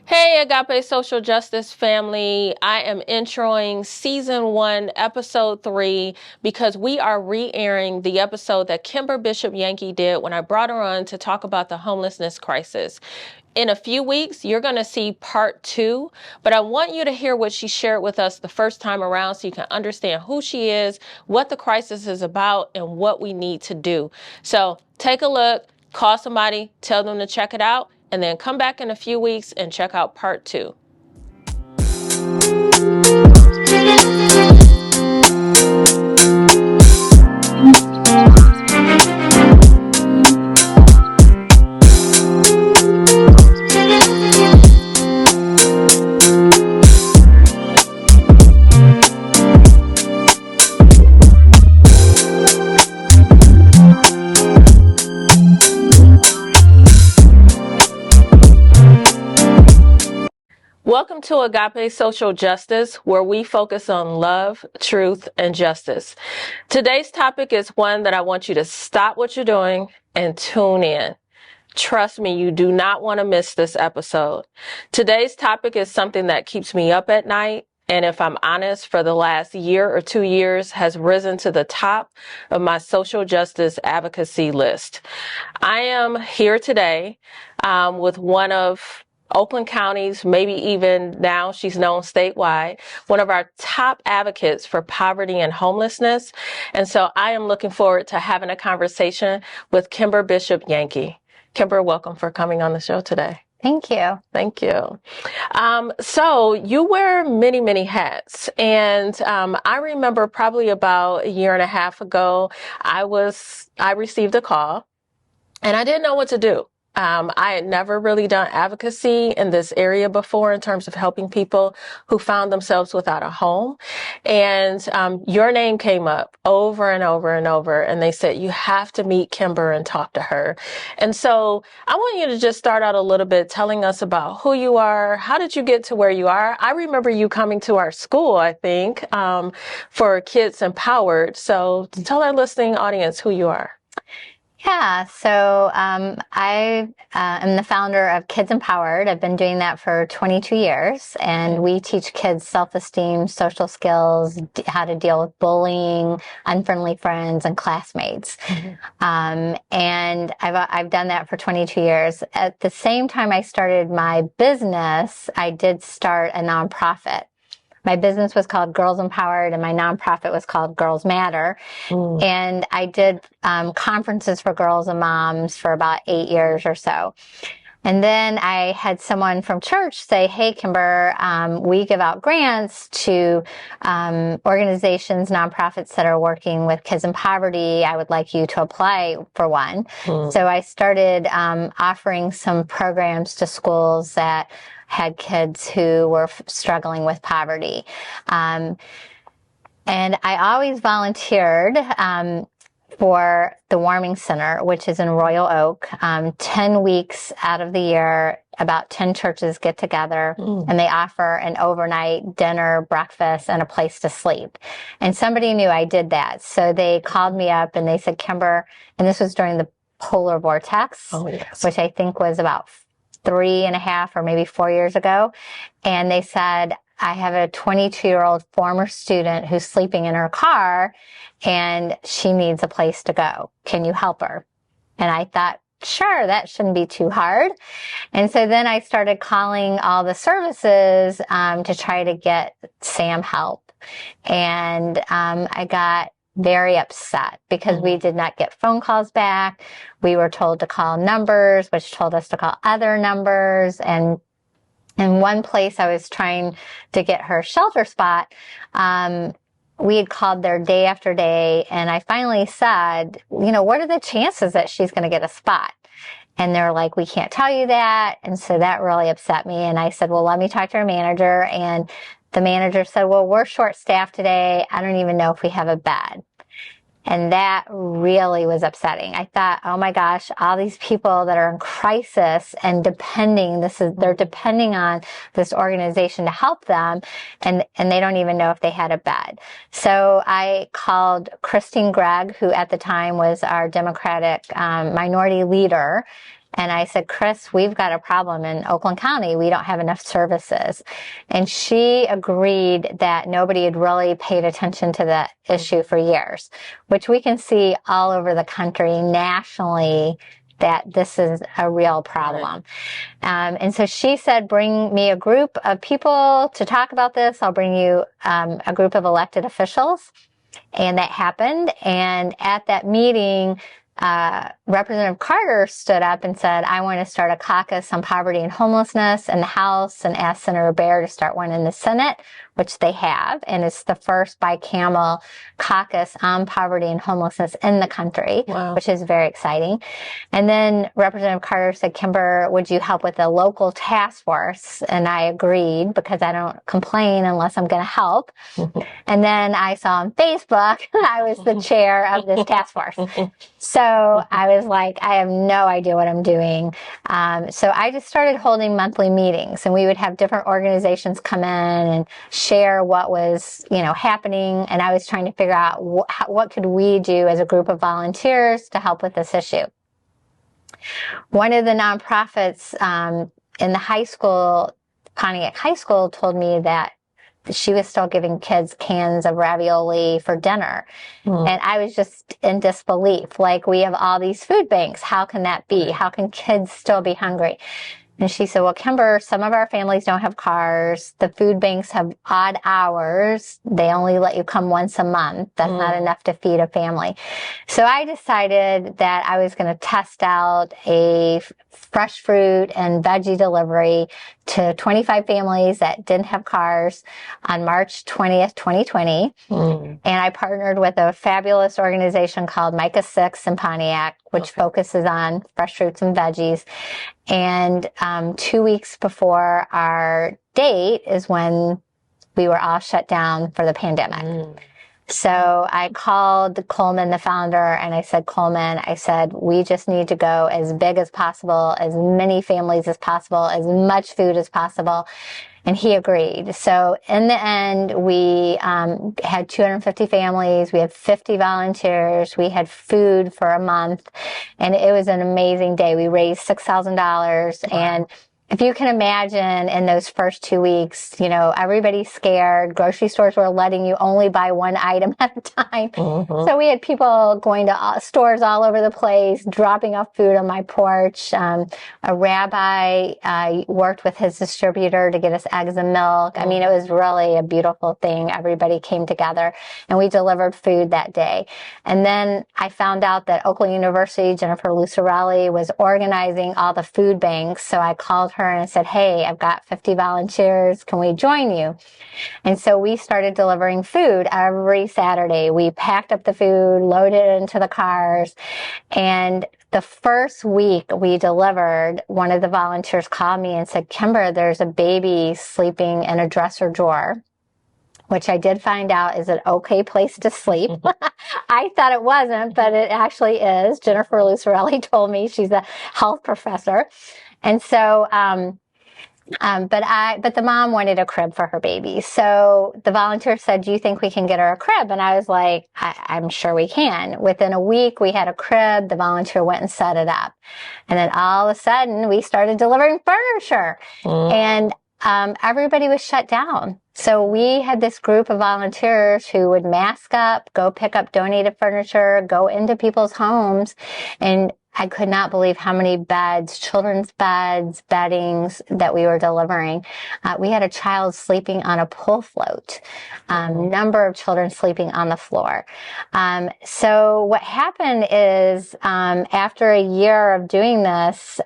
Hey, Agape Social Justice family. I am introing season 1, episode 3, because we are re-airing the episode that Kimber Bishop-Yanke did when I brought her on to talk about the homelessness crisis. In a few weeks, you're going to see part 2, but I want you to hear what she shared with us the first time around so you can understand who she is, what the crisis is about, and what we need to do. So take a look, call somebody, tell them to check it out, and then come back in a few weeks and check out part 2. Welcome to Agape Social Justice, where we focus on love, truth, and justice. Today's topic is one that I want you to stop what you're doing and tune in. Trust me, you do not want to miss this episode. Today's topic is something that keeps me up at night, and if I'm honest, for the last year or 2 years has risen to the top of my social justice advocacy list. I am here today with one of Oakland County's, maybe even now she's known statewide, one of our top advocates for poverty and homelessness. And so I am looking forward to having a conversation with Kimber Bishop-Yanke. Kimber, welcome for coming on the show today. Thank you. Thank you. So you wear many, many hats. And I remember probably about a year and a half ago, I received a call and I didn't know what to do. I had never really done advocacy in this area before in terms of helping people who found themselves without a home. And your name came up over and over and over. And they said, you have to meet Kimber and talk to her. And so I want you to just start out a little bit telling us about who you are. How did you get to where you are? I remember you coming to our school, I think, for Kids Empowered. So tell our listening audience who you are. Yeah, so I am the founder of Kids Empowered. I've been doing that for 22 years, and we teach kids self-esteem, social skills, how to deal with bullying, unfriendly friends, and classmates. And I've done that for 22 years. At the same time I started my business, I did start a nonprofit. My business was called Girls Empowered, and my nonprofit was called Girls Matter. And I did conferences for girls and moms for about 8 years or so. And then I had someone from church say, hey, Kimber, we give out grants to organizations, nonprofits that are working with kids in poverty. I would like you to apply for one. So I started offering some programs to schools that had kids who were struggling with poverty. And I always volunteered for the Warming Center, which is in Royal Oak. 10 weeks out of the year, about 10 churches get together and they offer an overnight dinner, breakfast, and a place to sleep. And somebody knew I did that. So they called me up and they said, Kimber, and this was during the polar vortex, which I think was about 3.5 or maybe 4 years ago. And they said, I have a 22-year-old former student who's sleeping in her car and she needs a place to go. Can you help her? And I thought, sure, that shouldn't be too hard. And so then I started calling all the services to try to get Sam help. And I got very upset because we did not get phone calls back. We were told to call numbers, which told us to call other numbers. And in one place I was trying to get her shelter spot, we had called there day after day. And I finally said, you know, what are the chances that she's going to get a spot? And they're like, we can't tell you that. And so that really upset me. And I said, well, let me talk to our manager. And the manager said, well, we're short-staffed today. I don't even know if we have a bed. And that really was upsetting. I thought, oh my gosh, all these people that are in crisis and they're depending on this organization to help them, and they don't even know if they had a bed. So I called Christine Gregg, who at the time was our Democratic minority leader, And I said, Chris, we've got a problem in Oakland County. We don't have enough services. And she agreed that nobody had really paid attention to that issue for years, which we can see all over the country, nationally, that this is a real problem. And so she said, bring me a group of people to talk about this. I'll bring you a group of elected officials. And that happened. And at that meeting, Representative Carter stood up and said, I want to start a caucus on poverty and homelessness in the House, and asked Senator Baer to start one in the Senate, which they have. And it's the first bicameral caucus on poverty and homelessness in the country, which is very exciting. And then Representative Carter said, Kimber, would you help with a local task force? And I agreed, because I don't complain unless I'm going to help. And then I saw on Facebook, I was the chair of this task force. So I was like, I have no idea what I'm doing. So I just started holding monthly meetings, and we would have different organizations come in and share what was, happening. And I was trying to figure out what could we do as a group of volunteers to help with this issue. One of the nonprofits in the high school, Pontiac High School, told me that she was still giving kids cans of ravioli for dinner. And I was just in disbelief. Like, we have all these food banks. How can that be? How can kids still be hungry? And she said, well, Kimber, some of our families don't have cars. The food banks have odd hours. They only let you come once a month. That's not enough to feed a family. So I decided that I was going to test out a fresh fruit and veggie delivery to 25 families that didn't have cars on March 20th, 2020. And I partnered with a fabulous organization called Micah 6 in Pontiac, which focuses on fresh fruits and veggies. And 2 weeks before our date is when we were all shut down for the pandemic. So I called Coleman, the founder, and I said, Coleman, we just need to go as big as possible, as many families as possible, as much food as possible. And he agreed. So in the end, we had 250 families. We had 50 volunteers. We had food for a month. And it was an amazing day. We raised $6,000. And if you can imagine, in those first 2 weeks, everybody's scared. Grocery stores were letting you only buy one item at a time. So we had people going to stores all over the place, dropping off food on my porch. A rabbi worked with his distributor to get us eggs and milk. I mean, it was really a beautiful thing. Everybody came together, and we delivered food that day. And then I found out that Oakland University, Jennifer Lucarelli, was organizing all the food banks. So I called her and I said, hey, I've got 50 volunteers. Can we join you? And so we started delivering food every Saturday. We packed up the food, loaded it into the cars. And the first week we delivered, one of the volunteers called me and said, Kimber, there's a baby sleeping in a dresser drawer, which I did find out is an okay place to sleep. I thought it wasn't, but it actually is. Jennifer Lucarelli told me. She's a health professor. And so, but the mom wanted a crib for her baby. So the volunteer said, do you think we can get her a crib? And I was like, I'm sure we can. Within a week, we had a crib. The volunteer went and set it up. And then all of a sudden, we started delivering furniture. And everybody was shut down. So we had this group of volunteers who would mask up, go pick up donated furniture, go into people's homes, and I could not believe how many beds, children's beds, beddings that we were delivering. We had a child sleeping on a pool float, number of children sleeping on the floor. So what happened is, after a year of doing this,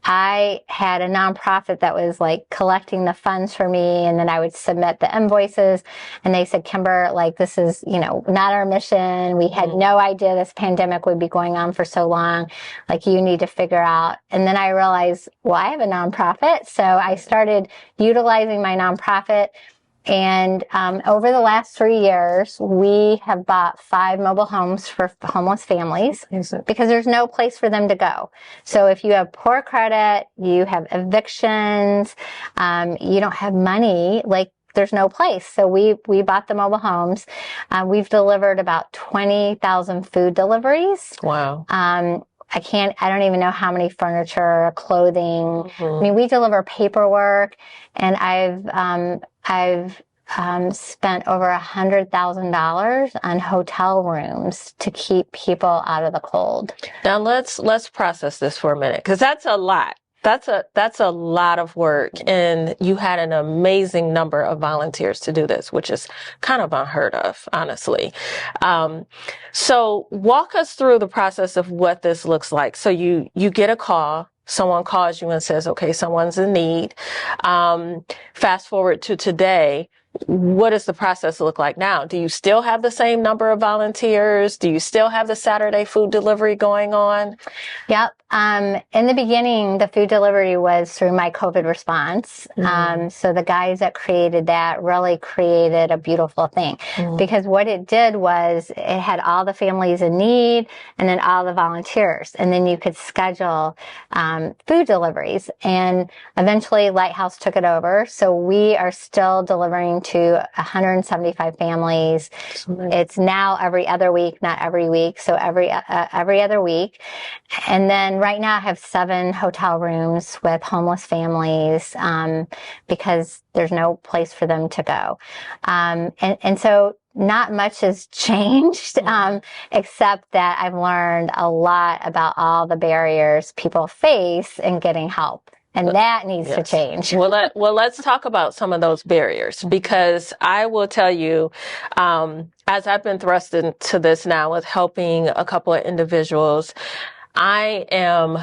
I had a nonprofit that was like collecting the funds for me, and then I would submit the invoices, and they said, Kimber, like, this is, not our mission. We had no idea this pandemic would be going on for so long. Like, you need to figure out. And then I realized, well, I have a nonprofit. So I started utilizing my nonprofit. And over the last 3 years, we have bought 5 mobile homes for homeless families because there's no place for them to go. So if you have poor credit, you have evictions, you don't have money, like, there's no place. So we bought the mobile homes. We've delivered about 20,000 food deliveries. Wow. I don't even know how many furniture, clothing. I mean, we deliver paperwork, and I've spent over $100,000 on hotel rooms to keep people out of the cold. Now let's process this for a minute, because that's a lot. That's a lot of work, and you had an amazing number of volunteers to do this, which is kind of unheard of, honestly. So walk us through the process of what this looks like. So you get a call. Someone calls you and says, okay, someone's in need. Fast forward to today. What does the process look like now? Do you still have the same number of volunteers? Do you still have the Saturday food delivery going on? Yep. In the beginning, the food delivery was through my COVID response. So the guys that created that really created a beautiful thing, because what it did was it had all the families in need and then all the volunteers, and then you could schedule food deliveries. And eventually Lighthouse took it over. So we are still delivering to 175 families. It's now every other week, not every week. So every other week. And then right now I have 7 hotel rooms with homeless families, because there's no place for them to go. And so not much has changed, except that I've learned a lot about all the barriers people face in getting help. And that needs to change. Well, let's talk about some of those barriers, because I will tell you, as I've been thrust into this now with helping a couple of individuals, I'm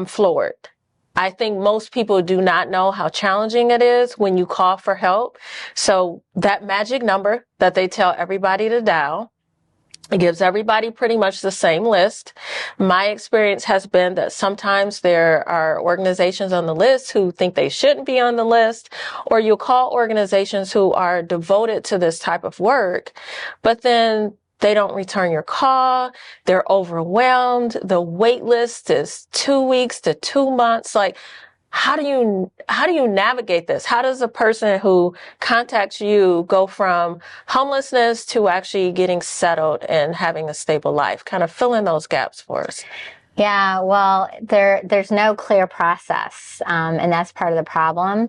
floored. I think most people do not know how challenging it is when you call for help. So that magic number that they tell everybody to dial, it gives everybody pretty much the same list. My experience has been that sometimes there are organizations on the list who think they shouldn't be on the list, or you'll call organizations who are devoted to this type of work, but then they don't return your call. They're overwhelmed. The wait list is 2 weeks to 2 months. Like, how do you navigate this? How does a person who contacts you go from homelessness to actually getting settled and having a stable life? Kind of fill in those gaps for us. Yeah, well, there's no clear process, and that's part of the problem.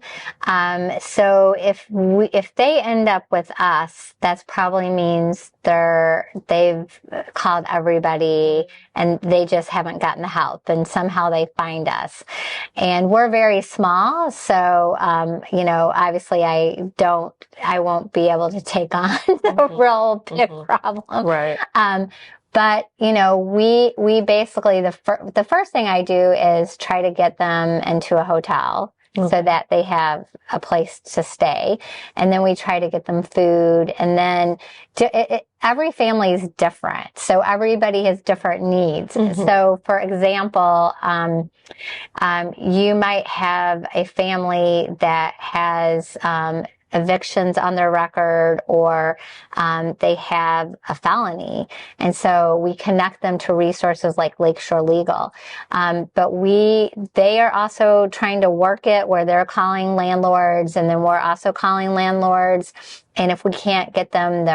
So if they end up with us, that probably means they've called everybody and they just haven't gotten the help, and somehow they find us. And we're very small, so obviously I won't be able to take on the real big problem. Right. But, we basically, the first thing I do is try to get them into a hotel so that they have a place to stay. And then we try to get them food. And then every family is different. So everybody has different needs. So, for example, you might have a family that has evictions on their record, or they have a felony. And so we connect them to resources like Lakeshore Legal. But they are also trying to work it where they're calling landlords, and then we're also calling landlords. And if we can't get them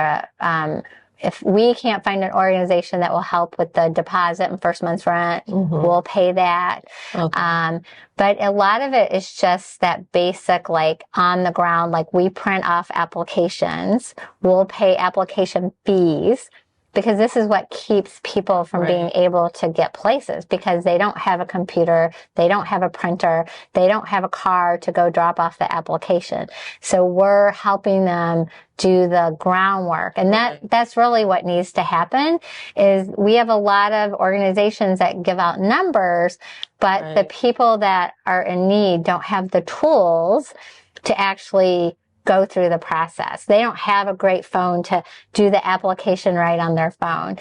if we can't find an organization that will help with the deposit and first month's rent, we'll pay that. But a lot of it is just that basic, like on the ground, like we print off applications, we'll pay application fees, because this is what keeps people from being able to get places, because they don't have a computer, they don't have a printer, they don't have a car to go drop off the application. So we're helping them do the groundwork. And that's really what needs to happen. Is we have a lot of organizations that give out numbers, but the people that are in need don't have the tools to actually go through the process. They don't have a great phone to do the application right on their phone.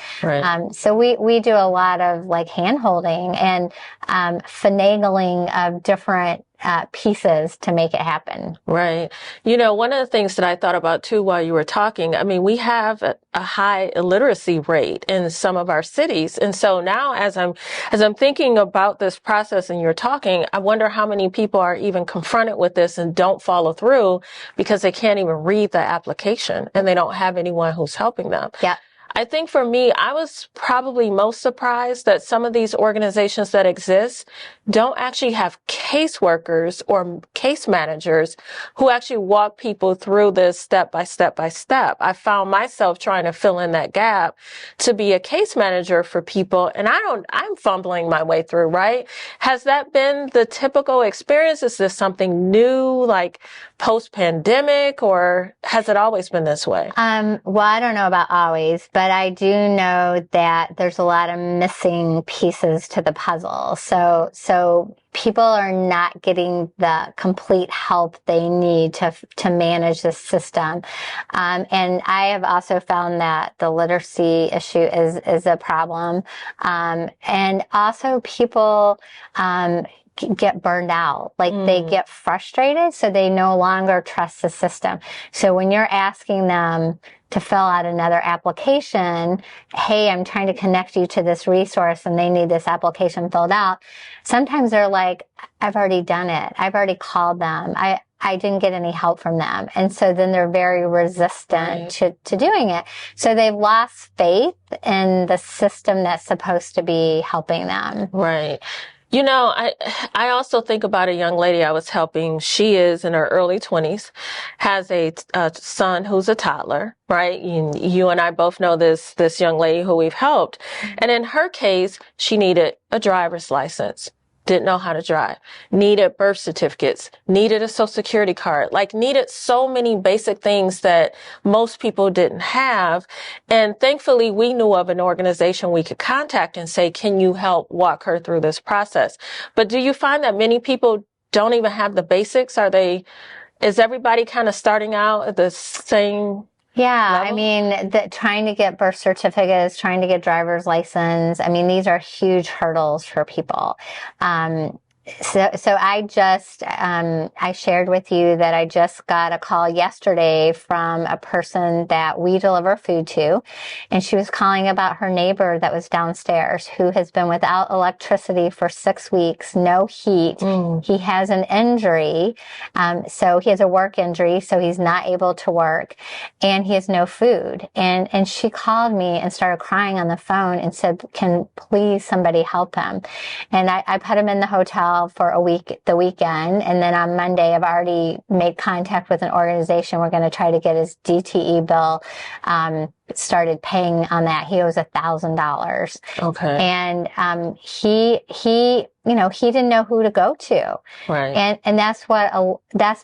So we do a lot of like hand holding and finagling of different pieces to make it happen. Right. One of the things that I thought about too while you were talking, I mean, we have a high illiteracy rate in some of our cities. And so now as I'm thinking about this process and you're talking, I wonder how many people are even confronted with this and don't follow through because they can't even read the application and they don't have anyone who's helping them. Yeah. I think for me, I was probably most surprised that some of these organizations that exist don't actually have caseworkers or case managers who actually walk people through this step by step by step. I found myself trying to fill in that gap to be a case manager for people, and I'm fumbling my way through, right? Has that been the typical experience? Is this something new, like post-pandemic, or has it always been this way? Well, I don't know about always, but I do know that there's a lot of missing pieces to the puzzle. So people are not getting the complete help they need to manage this system. And I have also found that the literacy issue is a problem. And also people, get burned out, like they get frustrated, so they no longer trust the system. So when you're asking them to fill out another application, hey, I'm trying to connect you to this resource and they need this application filled out, sometimes they're like, I've already done it. I've already called them. I didn't get any help from them. And so then they're very resistant to doing it. So they've lost faith in the system that's supposed to be helping them. Right. You know, I also think about a young lady I was helping. She is in her early 20s, has a son who's a toddler, right? You and I both know this young lady who we've helped. And in her case, she needed a driver's license. Didn't know how to drive, needed birth certificates, needed a social security card, like needed so many basic things that most people didn't have. And thankfully, we knew of an organization we could contact and say, can you help walk her through this process? But do you find that many people don't even have the basics? Is everybody kind of starting out at the same Yeah, level? I mean, trying to get birth certificates, trying to get driver's license, I mean, these are huge hurdles for people. So I just, I shared with you that I just got a call yesterday from a person that we deliver food to, and she was calling about her neighbor that was downstairs who has been without electricity for 6 weeks, no heat. He has an injury, so he has a work injury, so he's not able to work, and he has no food. And she called me and started crying on the phone and said, can please somebody help him? And I put him in the hotel for the weekend. And then on Monday, I've already made contact with an organization. We're going to try to get his DTE bill, started paying on that. He owes $1,000. Okay. And, he didn't know who to go to. Right. And that's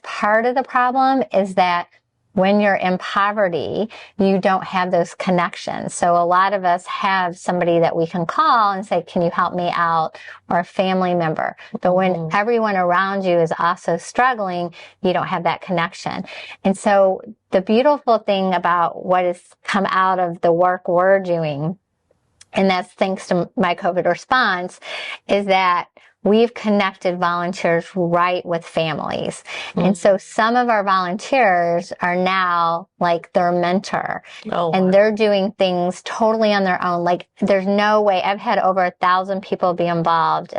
part of the problem, is that when you're in poverty, you don't have those connections. So a lot of us have somebody that we can call and say, can you help me out? Or a family member. But when everyone around you is also struggling, you don't have that connection. And so the beautiful thing about what has come out of the work we're doing, and that's thanks to my COVID response, is that we've connected volunteers right with families. And so some of our volunteers are now like their mentor. And they're doing things totally on their own. Like there's no way. I've had over 1,000 people be involved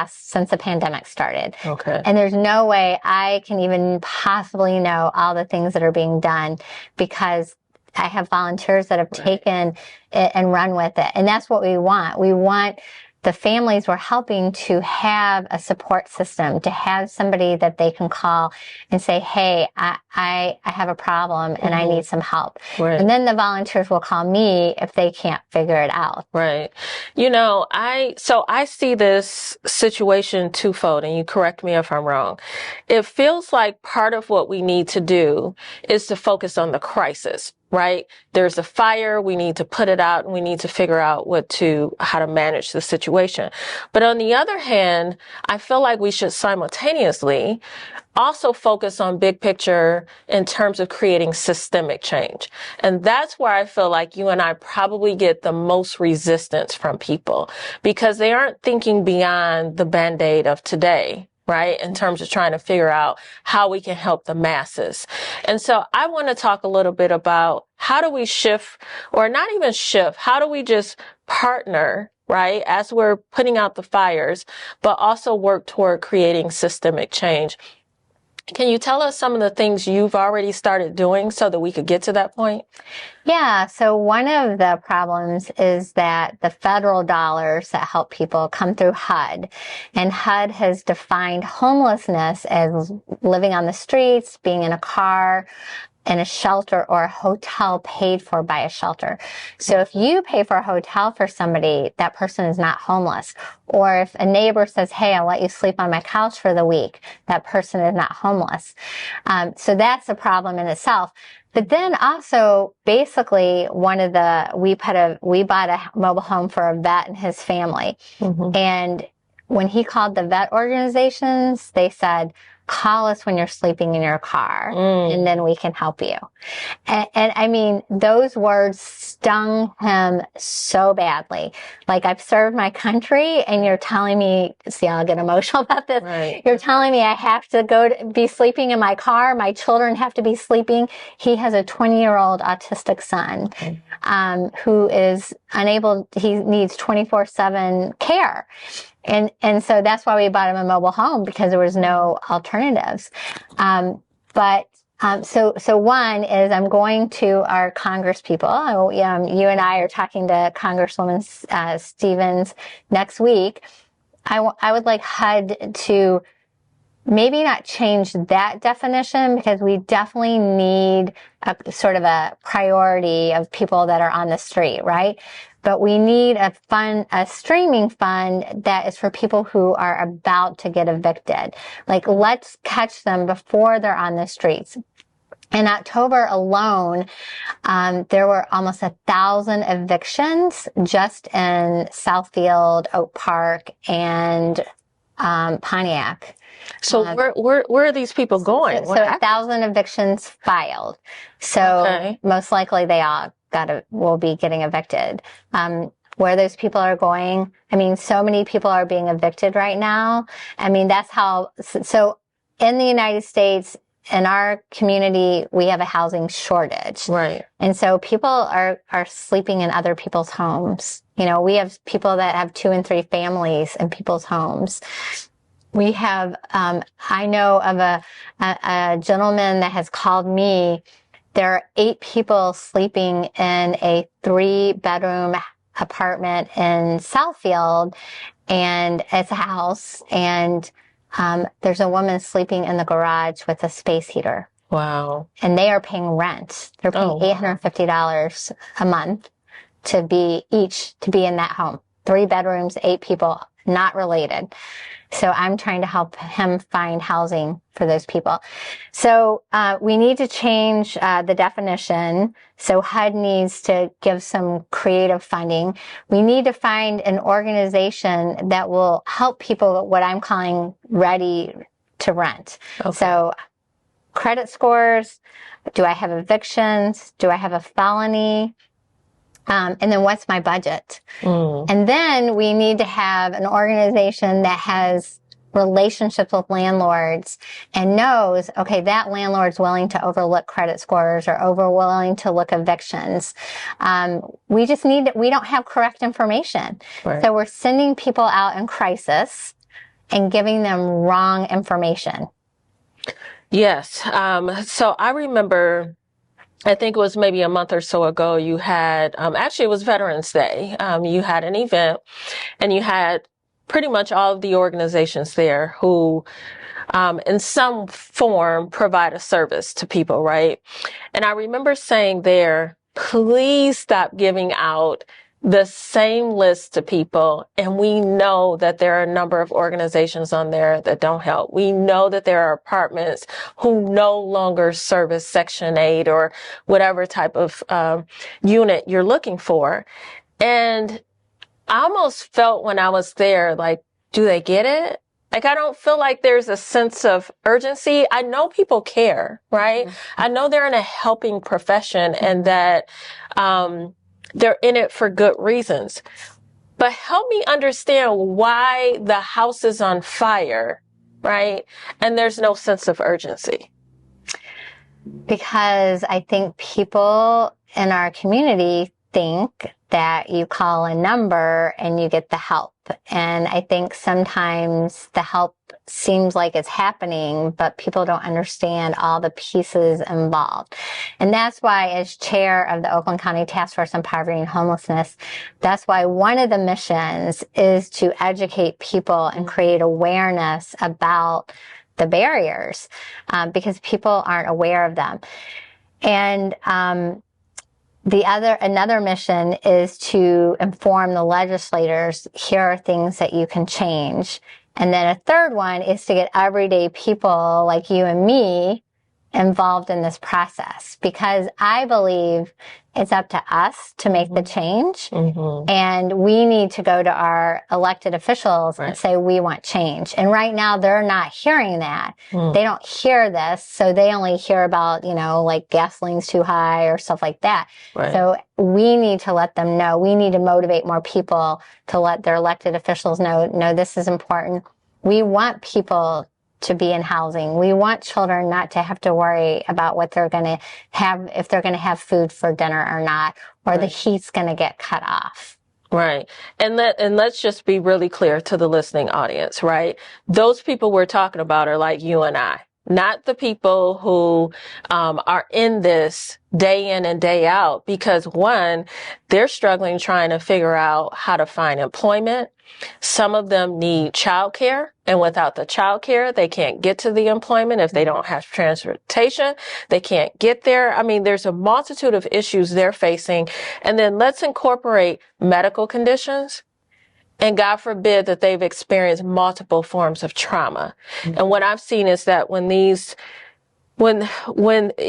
since the pandemic started. Okay. And there's no way I can even possibly know all the things that are being done, because I have volunteers that have taken it and run with it. And that's what we want. We want the families we're helping to have a support system, to have somebody that they can call and say, hey, I have a problem and I need some help. Right. And then the volunteers will call me if they can't figure it out. Right. You know, I see this situation twofold, and you correct me if I'm wrong. It feels like part of what we need to do is to focus on the crisis. Right? There's a fire. We need to put it out, and we need to figure out how to manage the situation. But on the other hand, I feel like we should simultaneously also focus on big picture in terms of creating systemic change. And that's where I feel like you and I probably get the most resistance from people, because they aren't thinking beyond the Band-Aid of today. Right? In terms of trying to figure out how we can help the masses. And so I want to talk a little bit about how do we shift, or not even shift, how do we just partner, right, as we're putting out the fires, but also work toward creating systemic change. Can you tell us some of the things you've already started doing so that we could get to that point? Yeah, so one of the problems is that the federal dollars that help people come through HUD, and HUD has defined homelessness as living on the streets, being in a car, in a shelter, or a hotel paid for by a shelter. So if you pay for a hotel for somebody, that person is not homeless. Or if a neighbor says, hey, I'll let you sleep on my couch for the week, that person is not homeless. So that's a problem in itself. But then also, basically, we bought a mobile home for a vet and his family. Mm-hmm. And when he called the vet organizations, they said, call us when you're sleeping in your car, and then we can help you. And I mean, those words stung him so badly. Like, I've served my country, and you're telling me, see, I'll get emotional about this. Right. You're telling me I have to be sleeping in my car. My children have to be sleeping. He has a 20-year-old autistic son, who is unable, he needs 24/7 care. And so that's why we bought him a mobile home, because there was no alternatives. So one is, I'm going to our Congress people. You and I are talking to Congresswoman Stevens next week. I would like HUD to maybe not change that definition, because we definitely need a sort of a priority of people that are on the street, right? But we need a streaming fund that is for people who are about to get evicted. Like, let's catch them before they're on the streets. In October alone, there were almost 1,000 evictions just in Southfield, Oak Park, and Pontiac. So where are these people going? So 1,000 evictions filed. So most likely they all will be getting evicted. Where those people are going, I mean, so many people are being evicted right now. I mean, so in the United States, in our community, we have a housing shortage. Right. And so people are sleeping in other people's homes. You know, we have people that have 2 and 3 families in people's homes. We have, I know of a gentleman that has called me. There are 8 people sleeping in a 3-bedroom apartment in Southfield, and it's a house, and there's a woman sleeping in the garage with a space heater. Wow. And they are paying rent. They're paying $850 a month to be in that home. 3 bedrooms, 8 people, not related. So I'm trying to help him find housing for those people. So we need to change the definition. So HUD needs to give some creative funding. We need to find an organization that will help people, what I'm calling ready to rent. Okay. So credit scores, do I have evictions? Do I have a felony? And then what's my budget? And then we need to have an organization that has relationships with landlords and knows, okay, that landlord's willing to overlook credit scores or willing to look evictions. We don't have correct information. Right. So we're sending people out in crisis and giving them wrong information. Yes. So I remember, I think it was maybe a month or so ago, you had, actually it was Veterans Day. You had an event, and you had pretty much all of the organizations there who, in some form, provide a service to people, right? And I remember saying there, please stop giving out the same list to people. And we know that there are a number of organizations on there that don't help. We know that there are apartments who no longer service Section 8 or whatever type of unit you're looking for. And I almost felt when I was there, like, do they get it? Like, I don't feel like there's a sense of urgency. I know people care, right? Mm-hmm. I know they're in a helping profession, and that they're in it for good reasons. But help me understand why the house is on fire, right? And there's no sense of urgency. Because I think people in our community think that you call a number and you get the help. And I think sometimes the help seems like it's happening, but people don't understand all the pieces involved. And that's why, as chair of the Oakland County Task Force on Poverty and Homelessness, that's why one of the missions is to educate people and create awareness about the barriers, because people aren't aware of them. And another mission is to inform the legislators, here are things that you can change. And then a third one is to get everyday people like you and me involved in this process, because I believe it's up to us to make the change. And we need to go to our elected officials and say, we want change. And right now they're not hearing that. They don't hear this. So they only hear about, like gasoline's too high or stuff like that. So we need to let them know. We need to motivate more people to let their elected officials know, no, this is important. We want people to be in housing. We want children not to have to worry about what they're going to have, if they're going to have food for dinner or not, or the heat's going to get cut off. Right. And let's just be really clear to the listening audience, right? Those people we're talking about are like you and I, not the people who are in this day in and day out, because one, they're struggling trying to figure out how to find employment. Some of them need childcare, and without the childcare, they can't get to the employment. If they don't have transportation, they can't get there. I mean, there's a multitude of issues they're facing. And then let's incorporate medical conditions. And God forbid that they've experienced multiple forms of trauma. And what I've seen is that when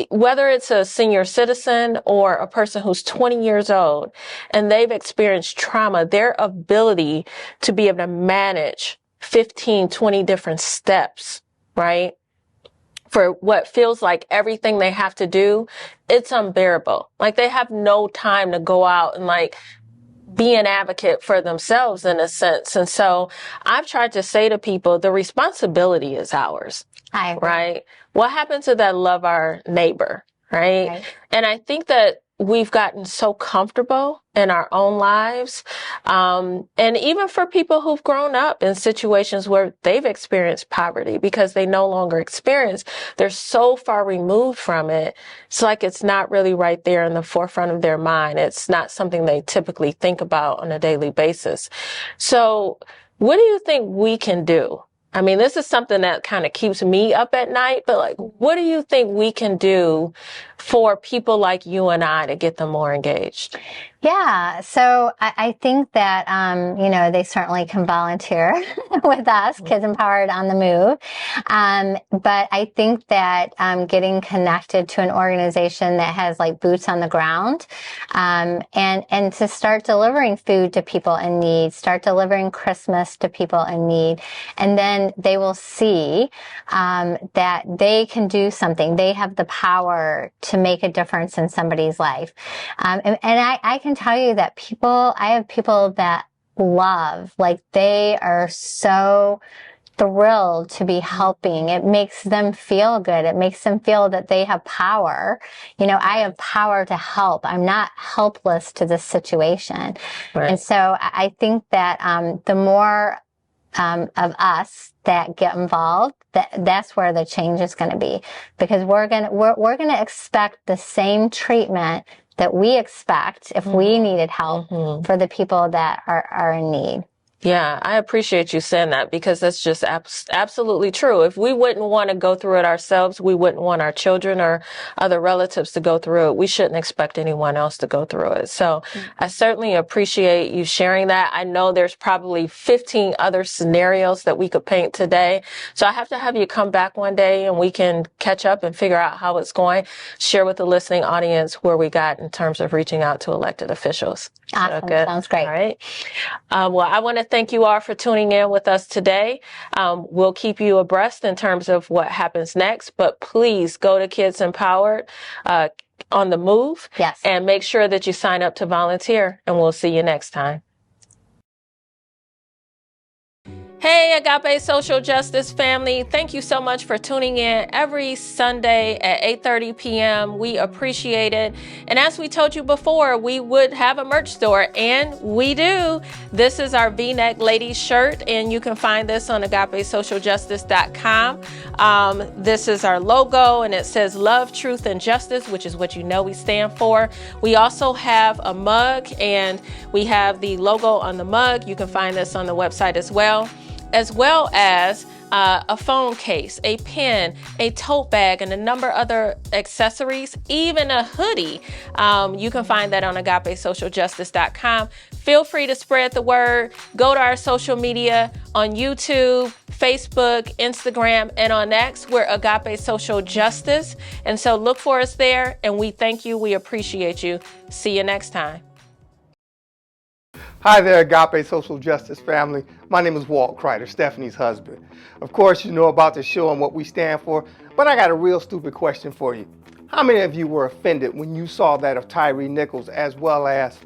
whether it's a senior citizen or a person who's 20 years old and they've experienced trauma, their ability to be able to manage 15, 20 different steps, right? For what feels like everything they have to do, it's unbearable. Like they have no time to go out and be an advocate for themselves in a sense. And so I've tried to say to people, the responsibility is ours. Right? What happened to that love our neighbor, right? And I think that we've gotten so comfortable in our own lives. And even for people who've grown up in situations where they've experienced poverty because they no longer experience, they're so far removed from it. It's like it's not really right there in the forefront of their mind. It's not something they typically think about on a daily basis. So what do you think we can do? I mean, this is something that kind of keeps me up at night, but what do you think we can do for people like you and I to get them more engaged? Yeah, so I think that, they certainly can volunteer with us, Kids Empowered on the Move. But I think that getting connected to an organization that has boots on the ground, and to start delivering food to people in need, start delivering Christmas to people in need, and then they will see that they can do something. They have the power to make a difference in somebody's life. And I can tell you that I have people that love, they are so thrilled to be helping. It makes them feel good. It makes them feel that they have power. I have power to help. I'm not helpless to this situation. And so I think that the more of us that get involved, that's where the change is going to be, because we're going to expect the same treatment that we expect if we needed help for the people that are in need. Yeah, I appreciate you saying that, because that's just absolutely true. If we wouldn't want to go through it ourselves, we wouldn't want our children or other relatives to go through it. We shouldn't expect anyone else to go through it. So I certainly appreciate you sharing that. I know there's probably 15 other scenarios that we could paint today. So I have to have you come back one day and we can catch up and figure out how it's going, share with the listening audience where we got in terms of reaching out to elected officials. Awesome. Sounds great. All right. Well, I want to thank you all for tuning in with us today. We'll keep you abreast in terms of what happens next, but please go to Kids Empowered on the Move. Yes. And make sure that you sign up to volunteer, and we'll see you next time. Hey, Agape Social Justice family. Thank you so much for tuning in every Sunday at 8:30 p.m. We appreciate it. And as we told you before, we would have a merch store, and we do. This is our V-neck ladies shirt, and you can find this on agapesocialjustice.com. This is our logo, and it says love, truth, and justice, which is what you know we stand for. We also have a mug, and we have the logo on the mug. You can find this on the website as well as a phone case, a pen, a tote bag, and a number of other accessories, even a hoodie. You can find that on agapesocialjustice.com. Feel free to spread the word. Go to our social media on YouTube, Facebook, Instagram, and on X. We're Agape Social Justice. And so look for us there, and we thank you. We appreciate you. See you next time. Hi there, Agape Social Justice family. My name is Walt Kreider, Stephanie's husband. Of course, you know about the show and what we stand for, but I got a real stupid question for you. How many of you were offended when you saw that of Tyree Nichols as well as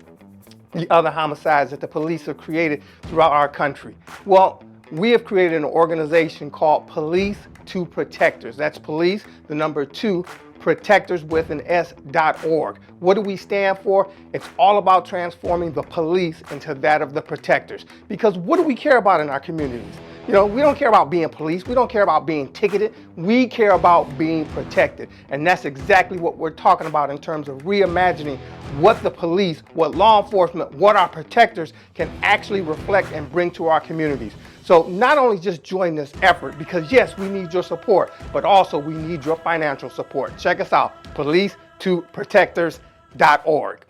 the other homicides that the police have created throughout our country? Well, we have created an organization called Police to Protectors. That's police, the number 2, protectors with an S.org. What do we stand for? It's all about transforming the police into that of the protectors. Because what do we care about in our communities? You know, we don't care about being policed. We don't care about being ticketed. We care about being protected. And that's exactly what we're talking about in terms of reimagining what the police, what law enforcement, what our protectors can actually reflect and bring to our communities. So not only just join this effort, because yes, we need your support, but also we need your financial support. Check us out, police2protectors.org.